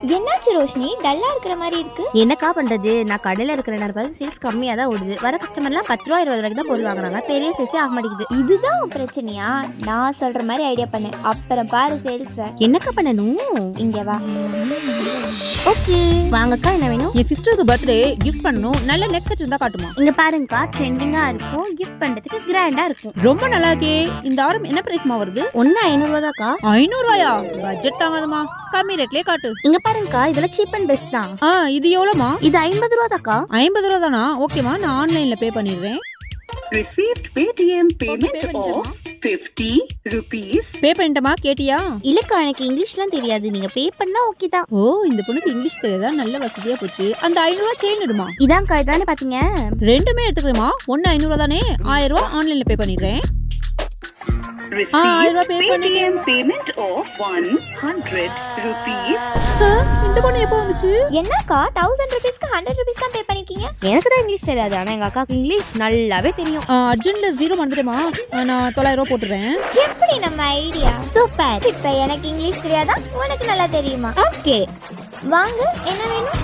என்னாச்சு ரோஷினி, டல்லா இருக்கிற மாதிரி இருக்கு? என்னக்கா பண்றது, நான் கடையில இருக்கிற நேரம் சேல்ஸ் கம்மியா தான் ஓடுது. வர கஸ்டமர்லாம் 10 ரூபா 20 ரூபாய்க்கு தான் பொருள் வாங்குறாங்க. பெரிய சேல்ஸே ஆக மாட்டேங்குது. இதுதான் உன் பிரச்சனையா? நான் சொல்ற மாதிரி ஐடியா பண்ணு, அப்புறம் பாரு சேல்ஸ். என்னக்கா பண்ணணும்? இங்க வா. ஓகே வாங்கக்கா, என்ன வேணும்? என் சிஸ்டருக்கு பர்த்டே கிஃப்ட் பண்ணணும். நல்ல நெக் செட் இருந்தா காட்டுமா? இங்க பாருங்கக்கா, ட்ரெண்டிங்கா இருக்கும், கிஃப்ட் பண்றதுக்கு கிராண்டா இருக்கும். ரொம்ப நல்லா இருக்கே. இந்த ஆரம் என்ன பிரைஸ்மா வருது? ஒன்னு 500 ரூபா தான்க்கா. 500 ரூபாயா? பட்ஜெட் தாங்காதுமா, கம்மி ரேட்லயே காட்டு. இங்க பாருங்கக்கா, இதெல்லாம் சீப் அண்ட் பெஸ்ட் தான். இது எவ்வளவுமா? இது 50 ரூபா தான்க்கா. 50 ரூபா தானா? ஓகேமா, நான் ஆன்லைன்ல பே பண்ணிடுறேன். Received Paytm payment of 50 rupees. பே பண்ணிட்டமா? கேட்டியா? இல்லக்கா, எனக்கு இங்கிலீஷ்லாம் தெரியாது. நீங்க பே பண்ணா ஓகே தான். ஓ, இந்த பொண்ணுக்கு இங்கிலீஷ் தெரியாதா? நல்ல வசதியா போச்சு. அந்த 500 ரூபா செயின் எடுமா. இதான்க்கா, இதானே பாத்தீங்க? ரெண்டுமே எடுத்துக்கிறேமா. ஒன்னு 500 ரூபா தானே, 1000 ரூபா ஆன்லைன்ல பே பண்ணிடுறேன். Received 1000 ரூபா பே Paytm payment of 100 rupees. இந்த பொண்ணு எப்போ வந்துச்சு? என்னக்கா 1000 rupeesக்கு 100 rupees தான் பே பண்ணிருக்கீங்க? எனக்கு தான் இங்கிலீஷ் தெரியாது, ஆனா எங்க அக்காவுக்கு இங்கிலீஷ் நல்லாவே தெரியும். அர்ஜென்ட்ல 0 வந்துடுமா? நான் 900 ரூபா போட்டுறேன். எப்படி நம்ம ஐடியா? சூப்பர். இப்ப எனக்கு இங்கிலீஷ் தெரியாதா, உனக்கு நல்லா தெரியுமா? ஓகே வாங்க, என்ன வேணும்?